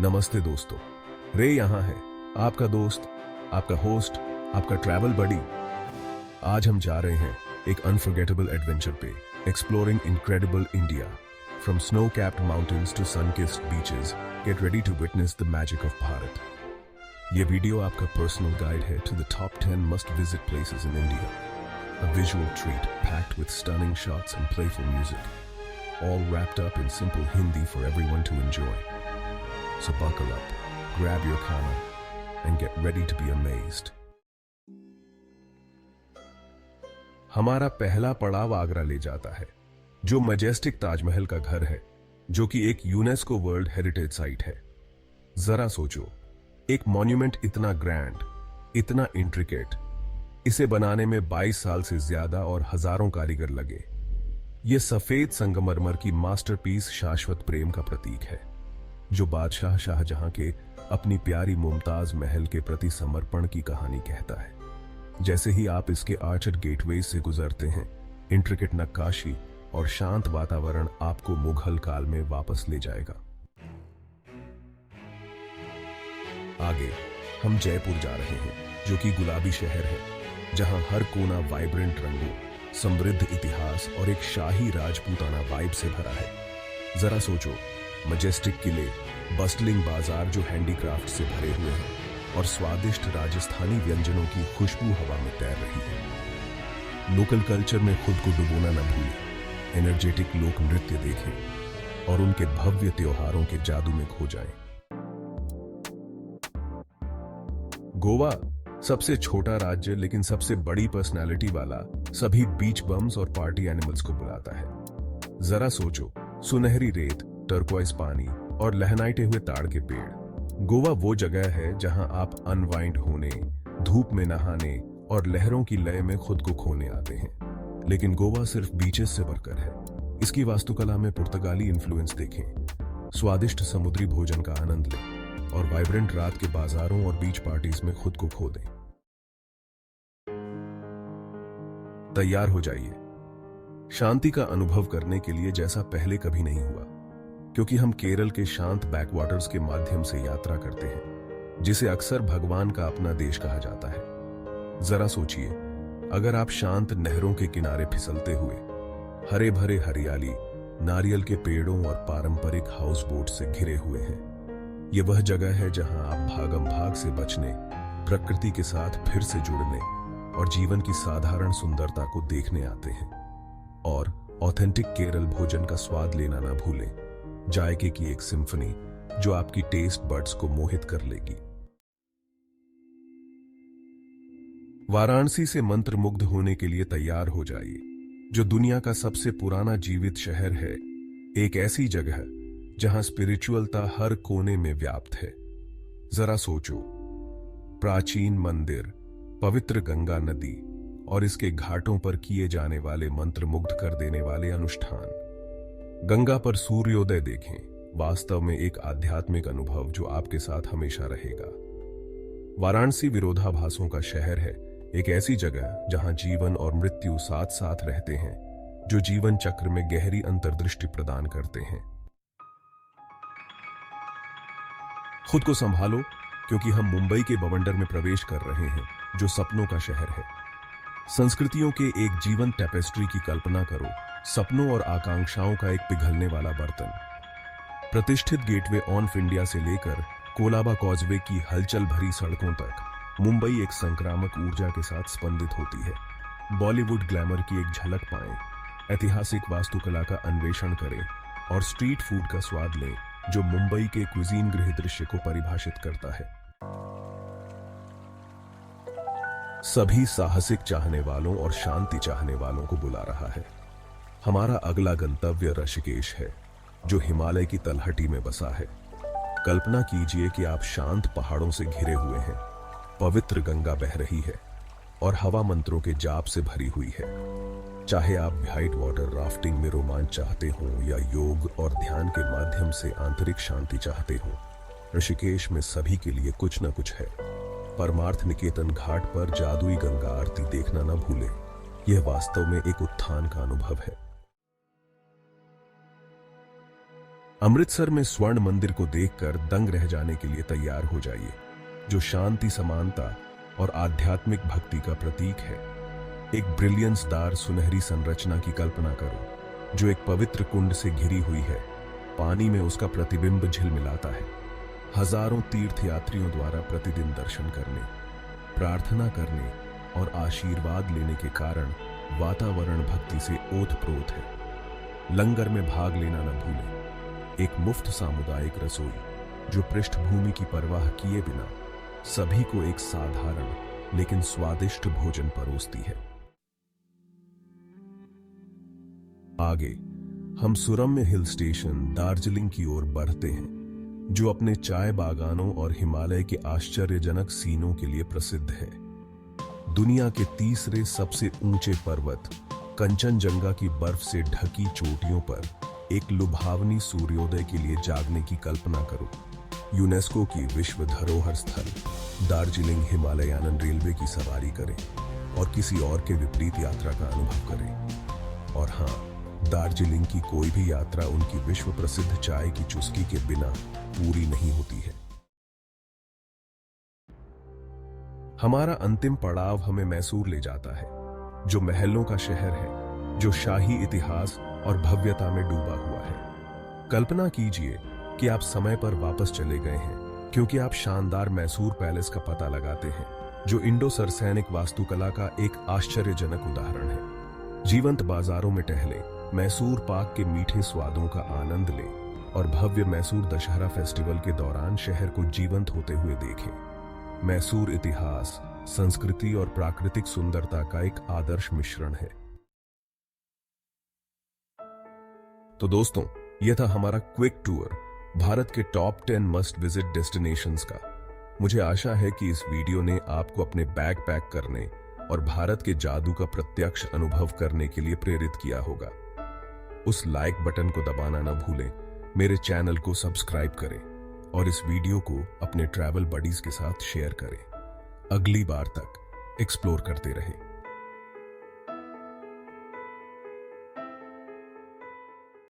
नमस्ते दोस्तों, रे यहाँ है, आपका दोस्त, आपका होस्ट, आपका ट्रैवल बडी। आज हम जा रहे हैं एक अनफॉरगेटेबल एडवेंचर पे, exploring incredible India. From snow capped mountains to sun kissed beaches, get ready to witness the magic of Bharat. ये वीडियो आपका पर्सनल गाइड है to the top 10 must visit places in India. A visual treat packed with stunning shots and playful music, all wrapped up in simple Hindi for everyone to enjoy. So buckle up, grab your khana, and get ready to be amazed. हमारा पहला पड़ाव आगरा ले जाता है, जो majestic Taj Mahal का घर है, जो कि एक यूनेस्को वर्ल्ड हेरिटेज साइट है। जरा सोचो, एक मॉन्यूमेंट इतना ग्रैंड, इतना इंट्रिकेट, इसे बनाने में 22 साल से ज्यादा और हजारों कारीगर लगे। यह सफेद संगमरमर की मास्टरपीस शाश्वत प्रेम का प्रतीक है, जो बादशाह शाहजहां के अपनी प्यारी मुमताज महल के प्रति समर्पण की कहानी कहता है। जैसे ही आप इसके आर्चर्ड गेटवे से गुजरते हैं, इंट्रिकेट नक्काशी और शांत वातावरण आपको मुगल काल में वापस ले जाएगा। आगे हम जयपुर जा रहे हैं, जो कि गुलाबी शहर है, जहां हर कोना वाइब्रेंट रंगों, समृद्ध इतिहास और एक शाही राजपूताना वाइब से भरा है। जरा सोचो, मजेस्टिक किले, बस्टलिंग बाजार जो हैंडीक्राफ्ट से भरे हुए हैं, और स्वादिष्ट राजस्थानी व्यंजनों की खुशबू हवा में तैर रही है। लोकल कल्चर में खुद को डुबोना न भूलें, एनर्जेटिक लोक नृत्य देखें और उनके भव्य त्योहारों के जादू में खो जाएं। गोवा सबसे छोटा राज्य लेकिन सबसे बड़ी पर्सनालिटी वाला, सभी बीच बम्स और पार्टी एनिमल्स को बुलाता है। जरा सोचो, सुनहरी रेत, टर्कोइज पानी और लहनाइटे हुए ताड़ के पेड़। गोवा वो जगह है जहां आप अनवाइंड होने, धूप में नहाने और लहरों की लय में खुद को खोने आते हैं। लेकिन गोवा सिर्फ बीचेस से भरकर है। इसकी वास्तुकला में पुर्तगाली इन्फ्लुएंस देखें, स्वादिष्ट समुद्री भोजन का आनंद लें और वाइब्रेंट रात के बाजारों और बीच पार्टीज में खुद को खो दें। तैयार हो जाइए शांति का अनुभव करने के लिए, जैसा पहले कभी नहीं हुआ, क्योंकि हम केरल के शांत बैकवाटर्स के माध्यम से यात्रा करते हैं, जिसे अक्सर भगवान का अपना देश कहा जाता है। जरा सोचिए, अगर आप शांत नहरों के किनारे फिसलते हुए, हरे भरे हरियाली, नारियल के पेड़ों और पारंपरिक हाउस बोट से घिरे हुए हैं। यह वह जगह है जहां आप भागम भाग से बचने, प्रकृति के साथ फिर से जुड़ने और जीवन की साधारण सुंदरता को देखने आते हैं। और ऑथेंटिक केरल भोजन का स्वाद लेना ना भूलें, जायके की एक सिम्फनी जो आपकी टेस्ट बड्स को मोहित कर लेगी। वाराणसी से मंत्रमुग्ध होने के लिए तैयार हो जाइए, जो दुनिया का सबसे पुराना जीवित शहर है, एक ऐसी जगह जहां स्पिरिचुअलता हर कोने में व्याप्त है। जरा सोचो, प्राचीन मंदिर, पवित्र गंगा नदी और इसके घाटों पर किए जाने वाले मंत्रमुग्ध कर देने वाले अनुष्ठान। गंगा पर सूर्योदय देखें, वास्तव में एक आध्यात्मिक अनुभव जो आपके साथ हमेशा रहेगा। वाराणसी विरोधाभासों का शहर है, एक ऐसी जगह जहां जीवन और मृत्यु साथ साथ रहते हैं, जो जीवन चक्र में गहरी अंतर्दृष्टि प्रदान करते हैं। खुद को संभालो, क्योंकि हम मुंबई के बवंडर में प्रवेश कर रहे हैं, जो सपनों का शहर है। संस्कृतियों के एक जीवन टेपेस्ट्री की कल्पना करो, सपनों और आकांक्षाओं का एक पिघलने वाला बर्तन। प्रतिष्ठित गेटवे ऑफ इंडिया से लेकर कोलाबा कॉजवे की हलचल भरी सड़कों तक, मुंबई एक संक्रामक ऊर्जा के साथ स्पंदित होती है। बॉलीवुड ग्लैमर की एक झलक पाएं, ऐतिहासिक वास्तुकला का अन्वेषण करें और स्ट्रीट फूड का स्वाद लें, जो मुंबई के क्विजीन गृह दृश्य को परिभाषित करता है। सभी साहसिक चाहने वालों और शांति चाहने वालों को बुला रहा है। हमारा अगला गंतव्य ऋषिकेश है, जो हिमालय की तलहटी में बसा है। कल्पना कीजिए कि आप शांत पहाड़ों से घिरे हुए हैं, पवित्र गंगा बह रही है और हवा मंत्रों के जाप से भरी हुई है। चाहे आप व्हाइट वाटर राफ्टिंग में रोमांच चाहते हो या योग और ध्यान के माध्यम से आंतरिक शांति चाहते हो, ऋषिकेश में सभी के लिए कुछ न कुछ है। परमार्थ निकेतन घाट पर जादुई गंगा आरती देखना न भूलें, यह वास्तव में एक उत्थान का अनुभव है। अमृतसर में स्वर्ण मंदिर को देखकर दंग रह जाने के लिए तैयार हो जाइए, जो शांति, समानता और आध्यात्मिक भक्ति का प्रतीक है। एक ब्रिलियंसदार सुनहरी संरचना की कल्पना करो, जो एक पवित्र कुंड से घिरी हुई है। पानी में उसका प्रतिबिंब झिलमिलाता है। हजारों तीर्थयात्रियों द्वारा प्रतिदिन दर्शन करने, प्रार्थना करने और आशीर्वाद लेने के कारण वातावरण भक्ति से ओतप्रोत है। लंगर में भाग लेना न भूलें। एक मुफ्त सामुदायिक रसोई, जो पृष्ठभूमि की परवाह किए बिना सभी को एक साधारण लेकिन स्वादिष्ट भोजन परोसती है। आगे हम सुरम्य हिल स्टेशन दार्जिलिंग की ओर बढ़ते हैं, जो अपने चाय बागानों और हिमालय के आश्चर्यजनक सीनों के लिए प्रसिद्ध है। दुनिया के तीसरे सबसे ऊंचे पर्वत कंचनजंगा की बर्फ से ढकी चोटियों पर एक लुभावनी सूर्योदय के लिए जागने की कल्पना करो। यूनेस्को की विश्व धरोहर स्थल दार्जिलिंग हिमालयन रेलवे की सवारी करें और किसी और के विपरीत यात्रा का अनुभव करें। और हाँ, दार्जिलिंग की कोई भी यात्रा उनकी विश्व प्रसिद्ध चाय की चुस्की के बिना पूरी नहीं होती है। हमारा अंतिम पड़ाव हमें मैसूर ले जाता है, जो महलों का शहर है, जो शाही इतिहास और भव्यता में डूबा हुआ है। कल्पना कीजिए कि आप समय पर वापस चले गए हैं, क्योंकि आप शानदार मैसूर पैलेस का पता लगाते हैं, जो इंडो सरसैनिक वास्तुकला का एक आश्चर्यजनक उदाहरण है। जीवंत बाजारों में टहलें, मैसूर पाक के मीठे स्वादों का आनंद लें और भव्य मैसूर दशहरा फेस्टिवल के दौरान शहर को जीवंत होते हुए देखें। मैसूर इतिहास, संस्कृति और प्राकृतिक सुंदरता का एक आदर्श मिश्रण है। तो दोस्तों, यह था हमारा क्विक टूर भारत के टॉप 10 मस्ट विजिट डेस्टिनेशंस का। मुझे आशा है कि इस वीडियो ने आपको अपने बैग पैक करने और भारत के जादू का प्रत्यक्ष अनुभव करने के लिए प्रेरित किया होगा। उस लाइक बटन को दबाना न भूलें, मेरे चैनल को सब्सक्राइब करें और इस वीडियो को अपने ट्रैवल बडीज के साथ शेयर करें। अगली बार तक एक्सप्लोर करते रहें।